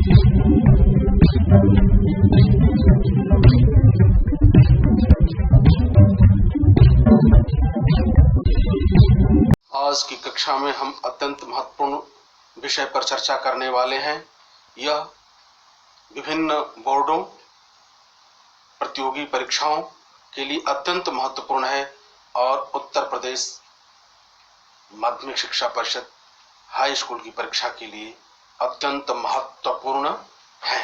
आज की कक्षा में हम अत्यंत महत्वपूर्ण विषय पर चर्चा करने वाले हैं। यह विभिन्न बोर्डों, प्रतियोगी परीक्षाओं के लिए अत्यंत महत्वपूर्ण है और उत्तर प्रदेश माध्यमिक शिक्षा परिषद हाई स्कूल की परीक्षा के लिए अत्यंत महत्वपूर्ण है।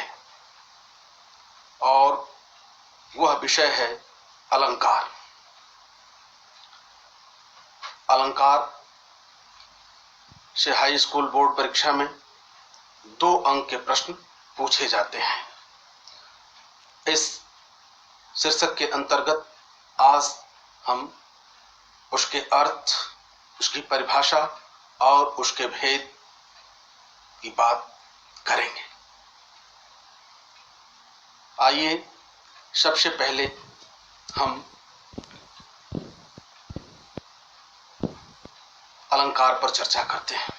और वह विषय है अलंकार। अलंकार से हाई स्कूल बोर्ड परीक्षा में 2 अंक के प्रश्न पूछे जाते हैं। इस शीर्षक के अंतर्गत आज हम उसके अर्थ, उसकी परिभाषा और उसके भेद की बात करेंगे। आइए सबसे पहले हम अलंकार पर चर्चा करते हैं।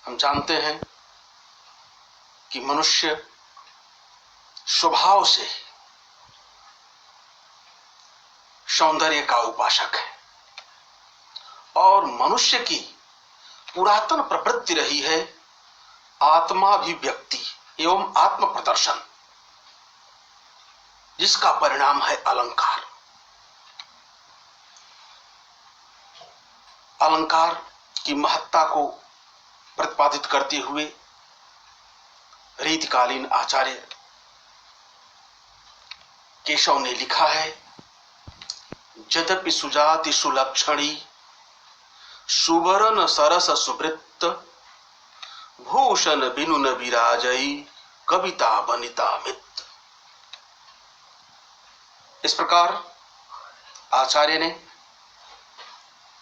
हम जानते हैं कि मनुष्य स्वभाव से सौंदर्य का उपासक है और मनुष्य की पुरातन प्रवृत्ति रही है आत्माभिव्यक्ति एवं आत्म प्रदर्शन, जिसका परिणाम है अलंकार। अलंकार की महत्ता को प्रतिपादित करते हुए रीतिकालीन आचार्य केशव ने लिखा है, यद्यपि सुजाति सुलक्षणी सुवर्ण सरस सुवृत्त भूषण बिनु न विराजई कविता बनिता मित। इस प्रकार आचार्य ने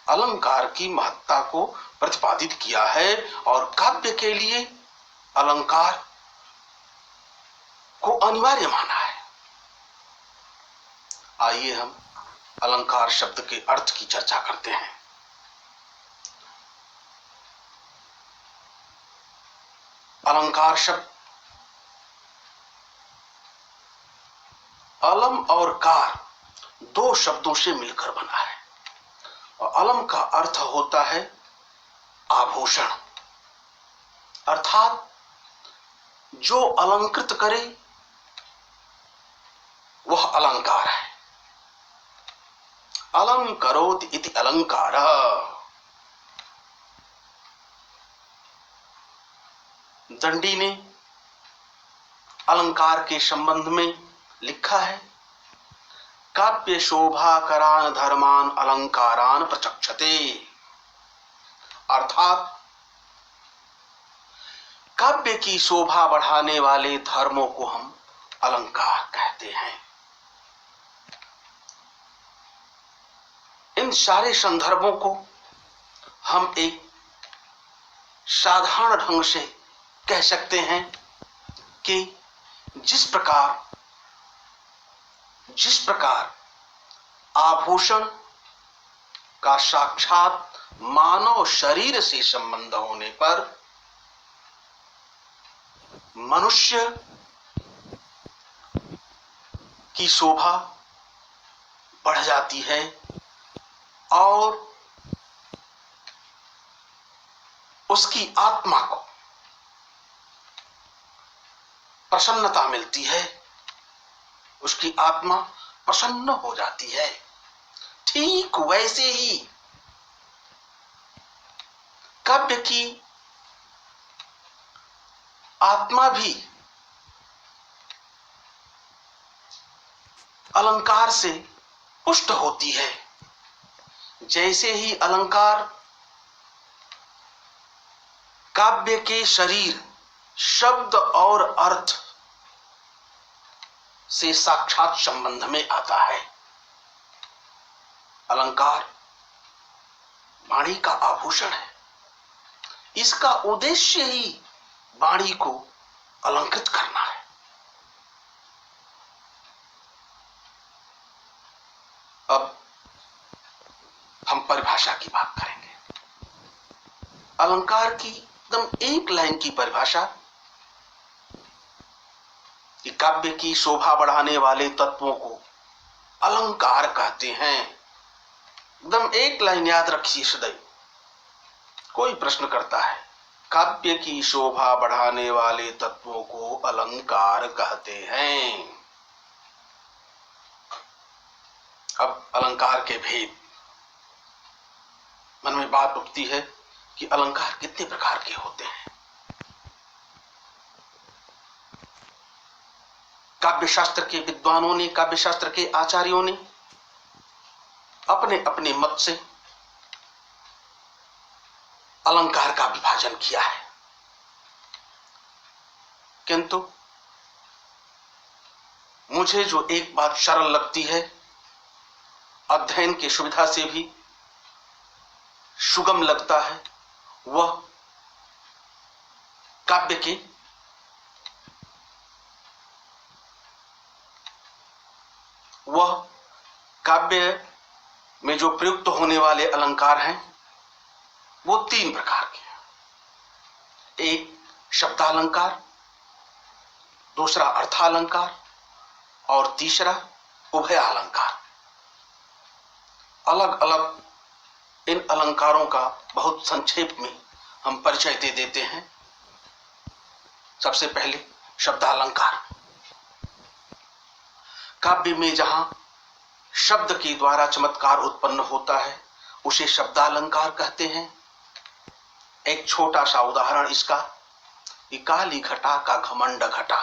अलंकार की महत्ता को प्रतिपादित किया है और काव्य के लिए अलंकार को अनिवार्य माना है। आइए हम अलंकार शब्द के अर्थ की चर्चा करते हैं। अलंकार शब्द अलम और कार 2 शब्दों से मिलकर बना है और अलम का अर्थ होता है आभूषण, अर्थात जो अलंकृत करे वह अलंकार है। अलंकरोति इति अलंकारः। दंडी ने अलंकार के संबंध में लिखा है, काव्य शोभाकरान धर्मान अलंकारान प्रचक्षते, अर्थात काव्य की शोभा बढ़ाने वाले धर्मों को हम अलंकार कहते हैं। इन सारे संदर्भों को हम एक साधारण ढंग से कह सकते हैं कि जिस प्रकार आभूषण का साक्षात मानव शरीर से संबंध होने पर मनुष्य की शोभा बढ़ जाती है और उसकी आत्मा को प्रसन्नता मिलती है, उसकी आत्मा प्रसन्न हो जाती है। ठीक वैसे ही काव्य की आत्मा भी अलंकार से पुष्ट होती है। जैसे ही अलंकार काव्य के शरीर, शब्द और अर्थ से साक्षात संबंध में आता है। अलंकार वाणी का आभूषण है। इसका उद्देश्य ही वाणी को अलंकृत करना है। अब हम परिभाषा की बात करेंगे। अलंकार की एकदम एक लाइन की परिभाषा कि काव्य की शोभा बढ़ाने वाले तत्वों को अलंकार कहते हैं। एकदम एक लाइन याद रखिए सदैव। कोई प्रश्न करता है, काव्य की शोभा बढ़ाने वाले तत्वों को अलंकार कहते हैं। अब अलंकार के भेद। मन में बात उठती है कि अलंकार कितने प्रकार के होते हैं। काव्य शास्त्र के विद्वानों ने, काव्य शास्त्र के आचार्यों ने अपने अपने मत से अलंकार का विभाजन किया है, किंतु मुझे जो एक बात सरल लगती है, अध्ययन की सुविधा से भी सुगम लगता है, वह काव्य में जो प्रयुक्त होने वाले अलंकार हैं वो तीन प्रकार के हैं। एक शब्दालंकार, दूसरा अर्थालंकार और तीसरा उभयालंकार। अलग अलग इन अलंकारों का बहुत संक्षेप में हम परिचय दे देते हैं। सबसे पहले शब्दालंकार। काव्य में जहां शब्द के द्वारा चमत्कार उत्पन्न होता है उसे शब्दालंकार कहते हैं। एक छोटा सा उदाहरण इसका, कि काली घटा का घमंड घटा,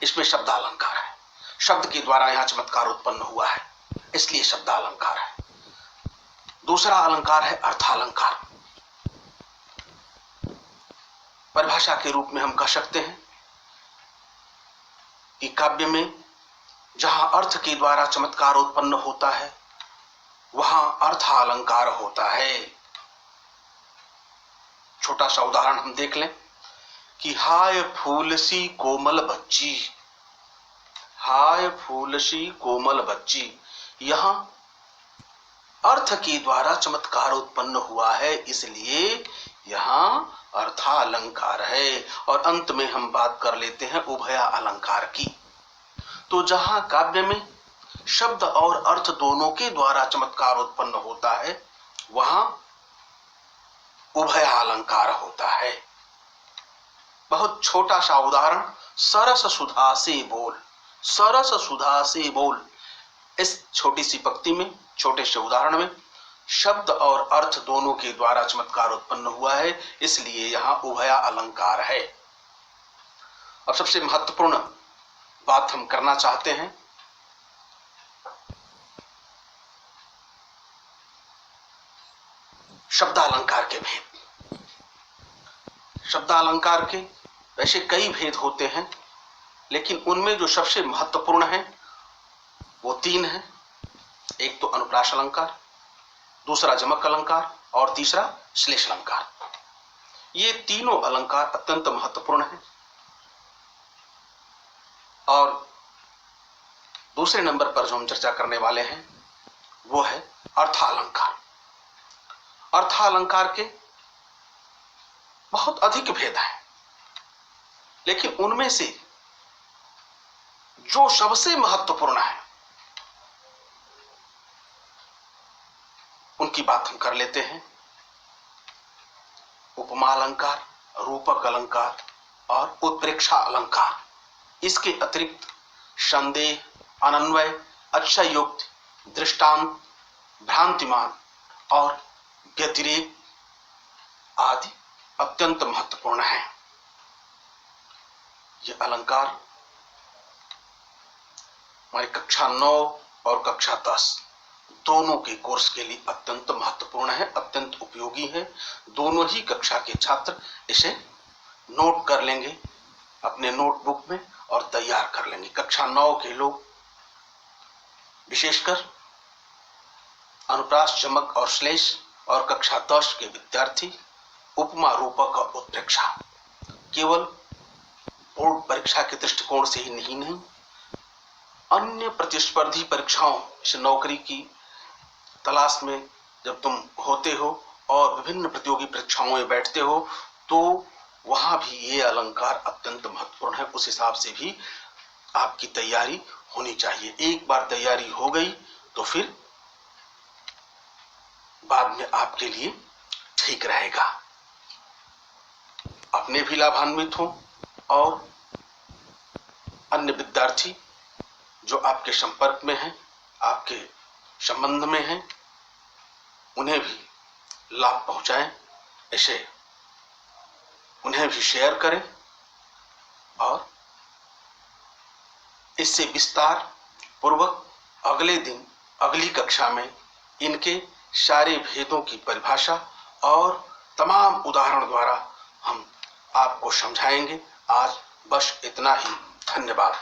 इसमें शब्दालंकार है। शब्द के द्वारा यहां चमत्कार उत्पन्न हुआ है, इसलिए शब्दालंकार है। दूसरा अलंकार है अर्थालंकार। परिभाषा के रूप में हम कह सकते हैं कि काव्य में जहां अर्थ के द्वारा चमत्कार उत्पन्न होता है वहां अर्थालंकार होता है। छोटा सा उदाहरण हम देख लें कि हाय फूल सी कोमल बच्ची, हाय फूल सी कोमल बच्ची, यहां अर्थ के द्वारा चमत्कार उत्पन्न हुआ है, इसलिए यहां अर्थालंकार है। और अंत में हम बात कर लेते हैं उभया अलंकार की। तो जहां काव्य में शब्द और अर्थ दोनों के द्वारा चमत्कार उत्पन्न होता है वहां उभयालंकार होता है। बहुत छोटा सा उदाहरण, सरस सुधा से बोल, सरस सुधा से बोल। इस छोटी सी पंक्ति में, छोटे से उदाहरण में शब्द और अर्थ दोनों के द्वारा चमत्कार उत्पन्न हुआ है, इसलिए यहां उभया अलंकार है। अब सबसे महत्वपूर्ण बात हम करना चाहते हैं, शब्दालंकार के भेद। शब्दालंकार के वैसे कई भेद होते हैं, लेकिन उनमें जो सबसे महत्वपूर्ण है वो तीन है। एक तो अनुप्रास अलंकार, दूसरा जमक अलंकार और तीसरा श्लेष अलंकार। ये तीनों अलंकार अत्यंत महत्वपूर्ण हैं। और दूसरे नंबर पर जो हम चर्चा करने वाले हैं वो है अर्थालंकार। अर्थालंकार के बहुत अधिक भेद हैं, लेकिन उनमें से जो सबसे महत्वपूर्ण है उनकी बात हम कर लेते हैं। उपमा अलंकार, रूपक अलंकार और उत्प्रेक्षा अलंकार। इसके अतिरिक्त संदेह, अनन्वय, अक्षयुक्त, दृष्टांत, भ्रांतिमान और व्यतिरेक आदि अत्यंत महत्वपूर्ण है। ये अलंकार हमारी कक्षा 9 और कक्षा 10 दोनों के कोर्स के लिए अत्यंत महत्वपूर्ण है, अत्यंत उपयोगी है। दोनों ही कक्षा के छात्र इसे नोट कर लेंगे अपने नोटबुक में और तैयार कर लेंगे। कक्षा 9 के लोग विशेषकर अनुप्रास, जमक और श्लेष, और कक्षा 10 के विद्यार्थी उपमा, रूपक और उत्प्रेक्षा। केवल बोर्ड परीक्षा के दृष्टिकोण से ही नहीं, अन्य प्रतिस्पर्धी परीक्षाओं, जैसे नौकरी की तलाश में जब तुम होते हो और विभिन्न प्रतियोगी परीक्षाओं में बैठते हो, तो वहां भी ये अलंकार अत्यंत महत्वपूर्ण है। उस हिसाब से भी आपकी तैयारी होनी चाहिए। एक बार तैयारी हो गई तो फिर बाद में आपके लिए ठीक रहेगा, अपने भी लाभान्वित हो और अन्य विद्यार्थी जो आपके संपर्क में हैं, आपके संबंध में हैं, उन्हें भी लाभ पहुंचाएं। ऐसे उन्हें भी शेयर करें और इससे विस्तार पूर्वक अगले दिन अगली कक्षा में इनके सारे भेदों की परिभाषा और तमाम उदाहरण द्वारा हम आपको समझाएंगे। आज बस इतना ही। धन्यवाद।